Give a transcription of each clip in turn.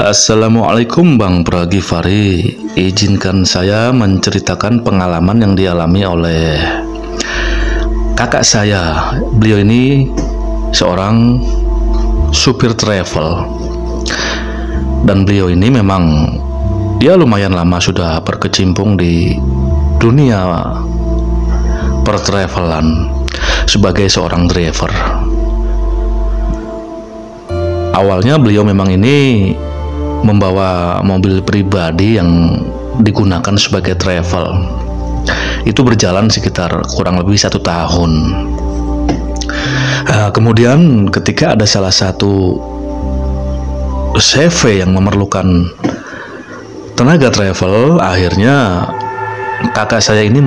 Assalamualaikum Bang Pragivari. Izinkan saya menceritakan pengalaman yang dialami oleh kakak saya. Beliau ini seorang supir travel. Dan beliau ini memang dia lumayan lama sudah berkecimpung di dunia pertravelan sebagai seorang driver. Awalnya beliau memang ini membawa mobil pribadi yang digunakan sebagai travel. Itu berjalan sekitar kurang lebih 1 tahun. Kemudian ketika ada salah satu CV yang memerlukan tenaga travel, akhirnya kakak saya ini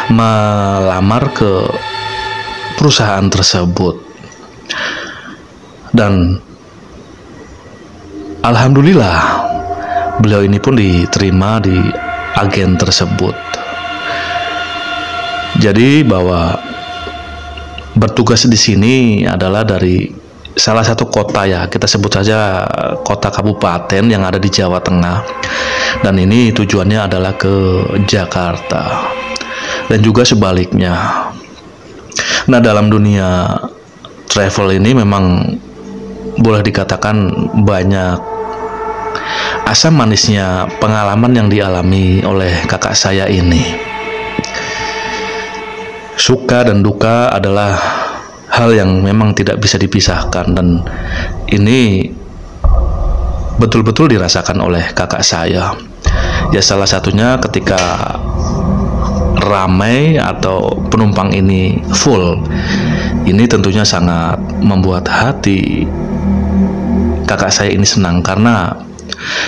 melamar ke perusahaan tersebut. Dan alhamdulillah beliau ini pun diterima di agen tersebut. Jadi bahwa bertugas di sini adalah dari salah satu kota, ya kita sebut saja kota kabupaten yang ada di Jawa Tengah, dan ini tujuannya adalah ke Jakarta dan juga sebaliknya. Nah, dalam dunia travel ini memang boleh dikatakan banyak asam manisnya pengalaman yang dialami oleh kakak saya ini. Suka dan duka adalah hal yang memang tidak bisa dipisahkan, dan ini betul-betul dirasakan oleh kakak saya. Ya, salah satunya ketika ramai atau penumpang ini full, ini tentunya sangat membuat hati kakak saya ini senang, karena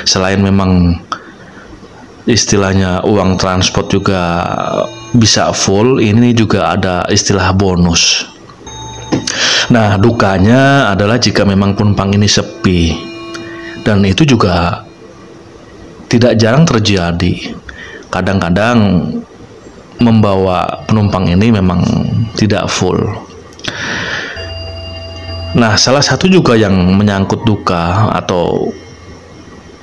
selain memang istilahnya uang transport juga bisa full, ini juga ada istilah bonus. Nah, dukanya adalah jika memang penumpang ini sepi, dan itu juga tidak jarang terjadi. Kadang-kadang membawa penumpang ini memang tidak full. Nah, salah satu juga yang menyangkut duka atau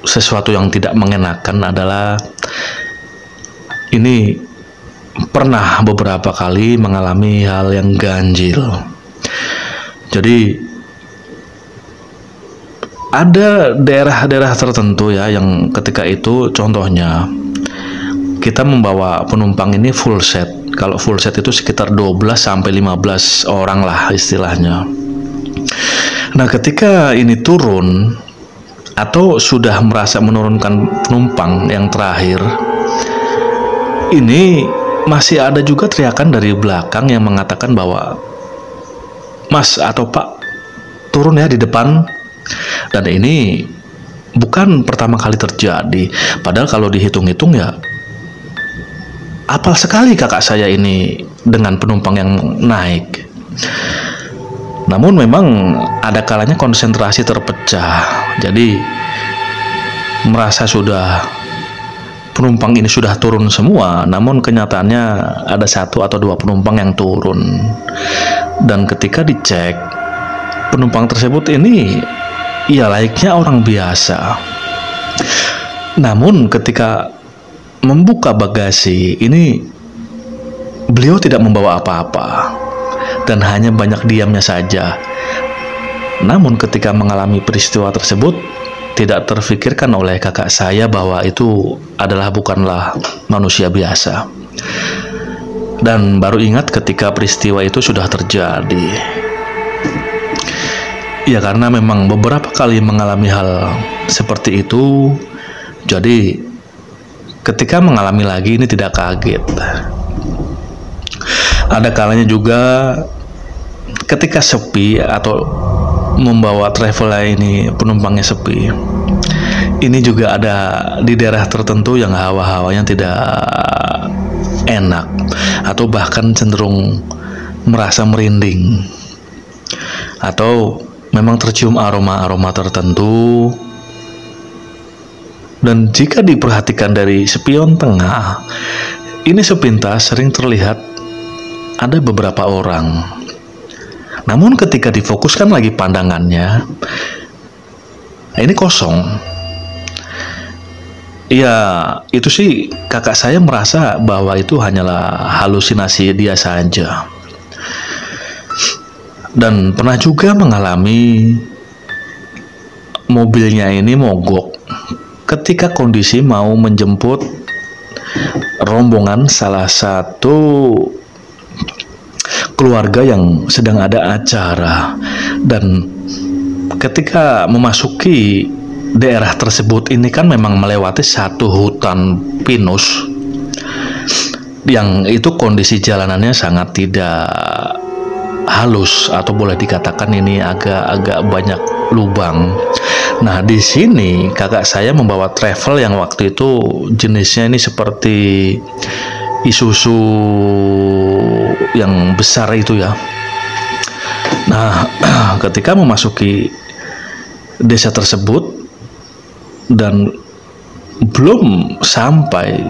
sesuatu yang tidak mengenakan adalah ini pernah beberapa kali mengalami hal yang ganjil. Jadi ada daerah-daerah tertentu ya yang ketika itu contohnya kita membawa penumpang ini full set. Kalau full set itu sekitar 12 sampai 15 orang lah istilahnya. Nah, ketika ini turun atau sudah merasa menurunkan penumpang yang terakhir, ini masih ada juga teriakan dari belakang yang mengatakan bahwa Mas atau Pak, turun ya di depan. Dan ini bukan pertama kali terjadi. Padahal kalau dihitung-hitung ya apal sekali kakak saya ini dengan penumpang yang naik. Namun memang ada kalanya konsentrasi terpecah. Jadi merasa sudah penumpang ini sudah turun semua, namun kenyataannya ada 1 atau 2 penumpang yang turun. Dan ketika dicek, penumpang tersebut ini ya layaknya orang biasa. Namun ketika membuka bagasi ini, beliau tidak membawa apa-apa dan hanya banyak diamnya saja. Namun ketika mengalami peristiwa tersebut, tidak terfikirkan oleh kakak saya bahwa itu bukanlah manusia biasa. Dan baru ingat ketika peristiwa itu sudah terjadi. Ya, karena memang beberapa kali mengalami hal seperti itu, jadi ketika mengalami lagi ini tidak kaget. Ada kalanya juga ketika sepi atau membawa travel ini penumpangnya sepi, ini juga ada di daerah tertentu yang hawa-hawanya tidak enak atau bahkan cenderung merasa merinding, atau memang tercium aroma-aroma tertentu. Dan jika diperhatikan dari spion tengah, ini sepintas sering terlihat ada beberapa orang. Namun ketika difokuskan lagi pandangannya, ini kosong. Ya, itu sih kakak saya merasa bahwa itu hanyalah halusinasi dia saja. Dan pernah juga mengalami mobilnya ini mogok ketika kondisi mau menjemput rombongan salah satu keluarga yang sedang ada acara. Dan ketika memasuki daerah tersebut ini kan memang melewati satu hutan pinus yang itu kondisi jalanannya sangat tidak halus, atau boleh dikatakan ini agak banyak lubang. Nah, di sini kakak saya membawa travel yang waktu itu jenisnya ini seperti Isuzu yang besar itu ya. Nah, ketika memasuki desa tersebut dan belum sampai,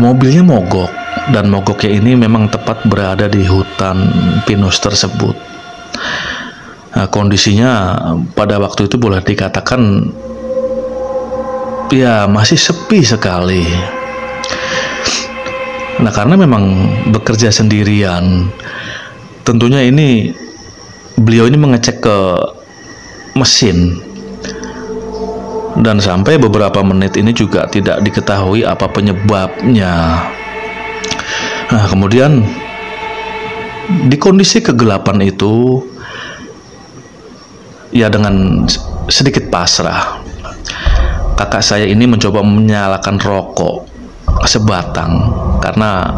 mobilnya mogok, dan mogoknya ini memang tepat berada di hutan pinus tersebut. Nah, kondisinya pada waktu itu boleh dikatakan ya masih sepi sekali. Nah, karena memang bekerja sendirian, tentunya ini beliau ini mengecek ke mesin, dan sampai beberapa menit ini juga tidak diketahui apa penyebabnya. Nah, kemudian di kondisi kegelapan itu, ya dengan sedikit pasrah, kakak saya ini mencoba menyalakan rokok sebatang, karena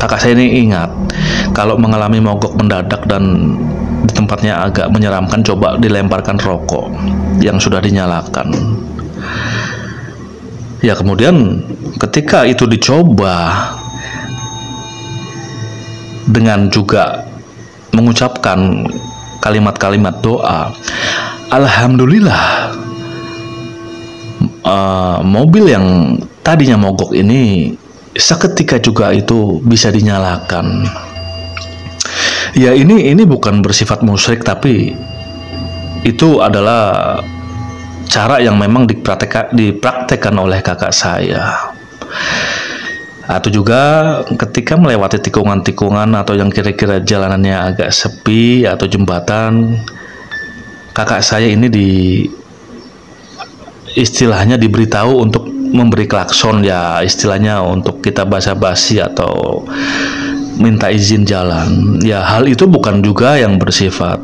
kakak saya ini ingat kalau mengalami mogok mendadak dan di tempatnya agak menyeramkan, coba dilemparkan rokok yang sudah dinyalakan. Ya, kemudian ketika itu dicoba dengan juga mengucapkan kalimat-kalimat doa, alhamdulillah, mobil yang tadinya mogok ini seketika juga itu bisa dinyalakan. Ya, ini bukan bersifat musyrik, tapi itu adalah cara yang memang dipraktekkan oleh kakak saya. Atau juga ketika melewati tikungan-tikungan atau yang kira-kira jalanannya agak sepi atau jembatan, kakak saya ini istilahnya diberitahu untuk memberi klakson, ya istilahnya untuk kita basa-basi atau minta izin jalan. Ya, hal itu bukan juga yang bersifat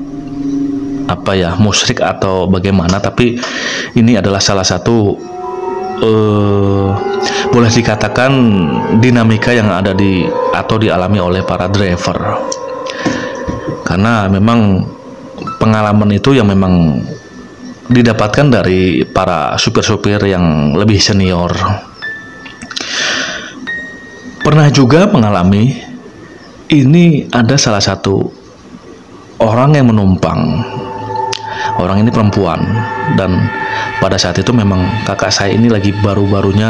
musyrik atau bagaimana, tapi ini adalah salah satu boleh dikatakan dinamika yang ada atau dialami oleh para driver, karena memang pengalaman itu yang memang didapatkan dari para supir-supir yang lebih senior. Pernah juga mengalami ini, ada salah satu orang yang menumpang. Orang ini perempuan, dan pada saat itu memang kakak saya ini lagi baru-barunya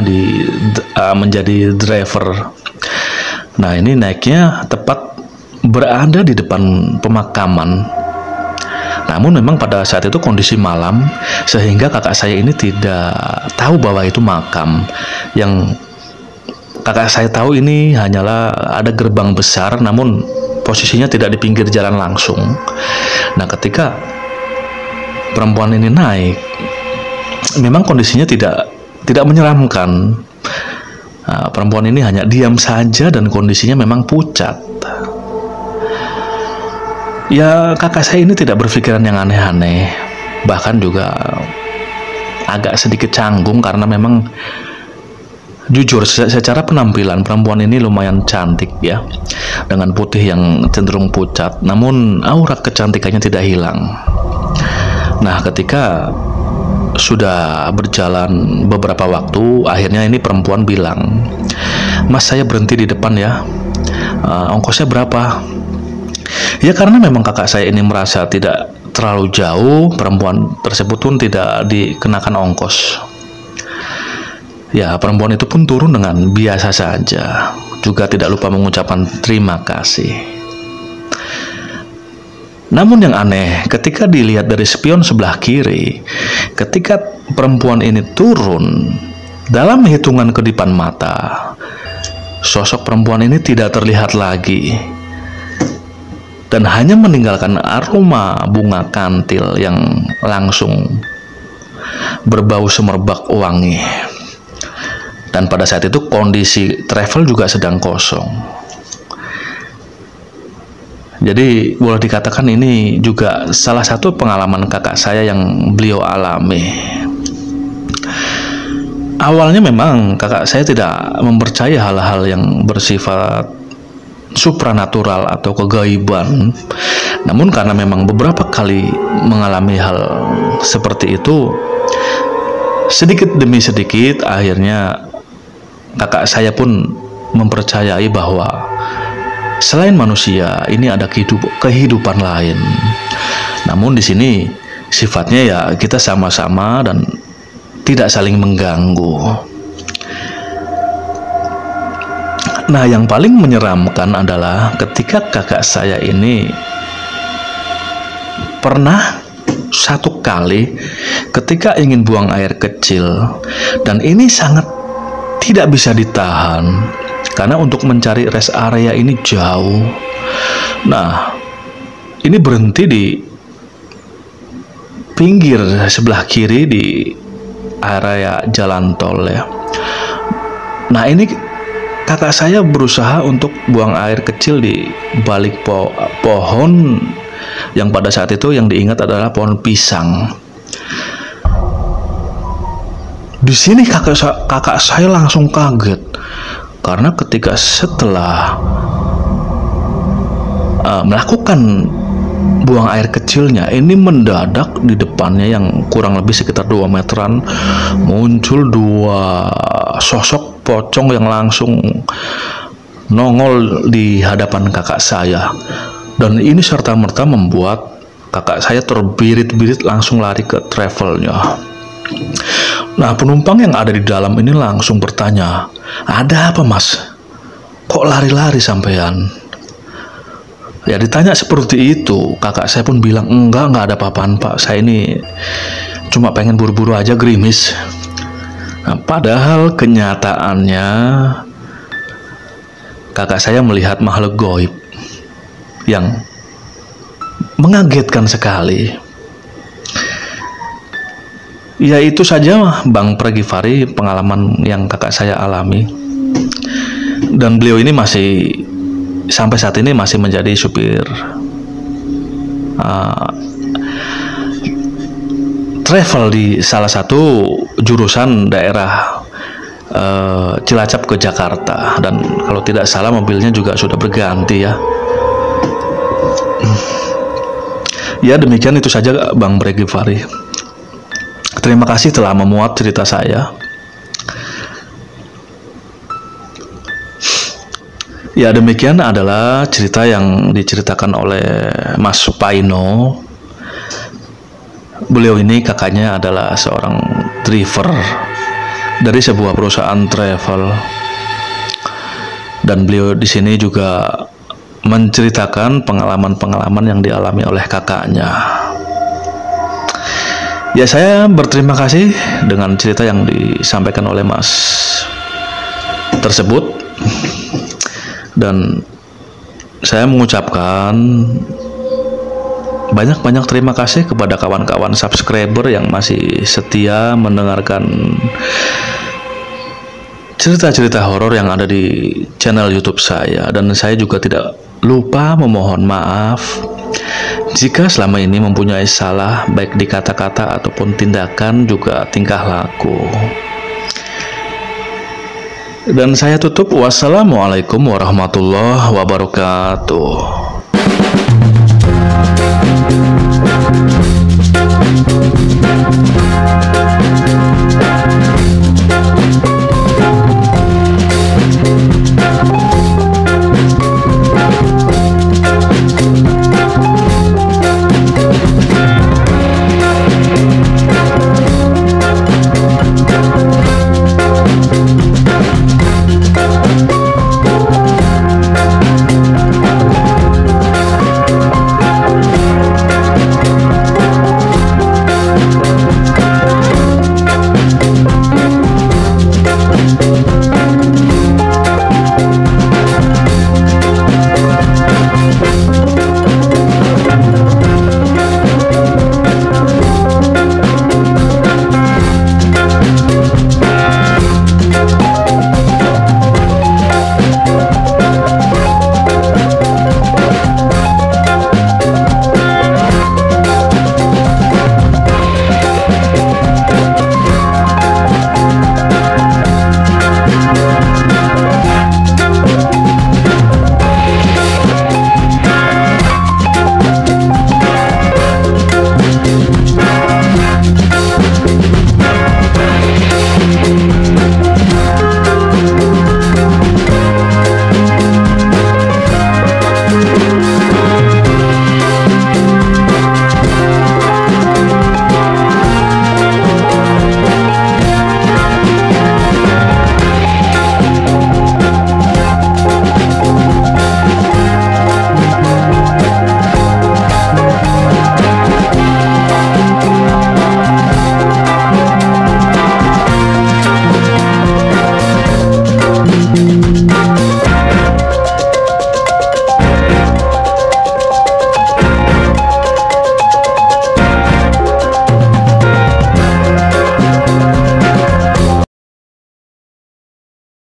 menjadi driver. Nah, ini naiknya tepat berada di depan pemakaman. Namun memang pada saat itu kondisi malam, sehingga kakak saya ini tidak tahu bahwa itu makam. Yang kakak saya tahu ini hanyalah ada gerbang besar, namun posisinya tidak di pinggir jalan langsung. Nah, ketika perempuan ini naik, memang kondisinya tidak menyeramkan. Nah, perempuan ini hanya diam saja dan kondisinya memang pucat. Ya, kakak saya ini tidak berpikiran yang aneh-aneh, bahkan juga agak sedikit canggung, karena memang jujur secara penampilan perempuan ini lumayan cantik ya, dengan putih yang cenderung pucat, namun aura kecantikannya tidak hilang. Nah, ketika sudah berjalan beberapa waktu, akhirnya ini perempuan bilang, "Mas, saya berhenti di depan ya, ongkosnya berapa?" Ya, karena memang kakak saya ini merasa tidak terlalu jauh, perempuan tersebut pun tidak dikenakan ongkos. Ya, perempuan itu pun turun dengan biasa saja, juga tidak lupa mengucapkan terima kasih. Namun yang aneh, ketika dilihat dari spion sebelah kiri, ketika perempuan ini turun, dalam hitungan kedipan mata, sosok perempuan ini tidak terlihat lagi. Dan hanya meninggalkan aroma bunga kantil yang langsung berbau semerbak wangi. Dan pada saat itu kondisi travel juga sedang kosong. Jadi boleh dikatakan ini juga salah satu pengalaman kakak saya yang beliau alami. Awalnya memang kakak saya tidak mempercayai hal-hal yang bersifat supranatural atau kegaiban. Namun karena memang beberapa kali mengalami hal seperti itu, sedikit demi sedikit akhirnya kakak saya pun mempercayai bahwa selain manusia ini ada kehidupan lain. Namun di sini sifatnya ya kita sama-sama dan tidak saling mengganggu. Nah, yang paling menyeramkan adalah ketika kakak saya ini pernah satu kali ketika ingin buang air kecil, dan ini sangat tidak bisa ditahan karena untuk mencari rest area ini jauh. Nah, ini berhenti di pinggir sebelah kiri di area jalan tol ya. Nah, ini kakak saya berusaha untuk buang air kecil di balik pohon yang pada saat itu yang diingat adalah pohon pisang. Di sini kakak saya langsung kaget karena ketika setelah melakukan buang air kecilnya, ini mendadak di depannya yang kurang lebih sekitar 2 meteran muncul 2 sosok pocong yang langsung nongol di hadapan kakak saya. Dan ini serta-merta membuat kakak saya terbirit-birit langsung lari ke travelnya. Nah, penumpang yang ada di dalam ini langsung bertanya, "Ada apa, Mas? Kok lari-lari sampean?" Ya ditanya seperti itu, kakak saya pun bilang, enggak ada apa-apaan Pak, saya ini cuma pengen buru-buru aja gerimis. Nah, padahal kenyataannya kakak saya melihat makhluk gaib yang mengagetkan sekali. Ya itu saja Bang Pragivari pengalaman yang kakak saya alami. Dan beliau ini masih sampai saat ini masih menjadi supir travel di salah satu jurusan daerah Cilacap ke Jakarta, dan kalau tidak salah mobilnya juga sudah berganti ya. Ya demikian itu saja Bang Pragivari. Terima kasih telah memuat cerita saya. Ya demikian adalah cerita yang diceritakan oleh Mas Supaino. Beliau ini kakaknya adalah seorang driver dari sebuah perusahaan travel, dan beliau di sini juga menceritakan pengalaman-pengalaman yang dialami oleh kakaknya. Ya saya berterima kasih dengan cerita yang disampaikan oleh Mas tersebut, dan saya mengucapkan banyak-banyak terima kasih kepada kawan-kawan subscriber yang masih setia mendengarkan cerita-cerita horor yang ada di channel YouTube saya. Dan saya juga tidak lupa memohon maaf jika selama ini mempunyai salah baik di kata-kata ataupun tindakan juga tingkah laku. Dan saya tutup, wassalamualaikum warahmatullahi wabarakatuh.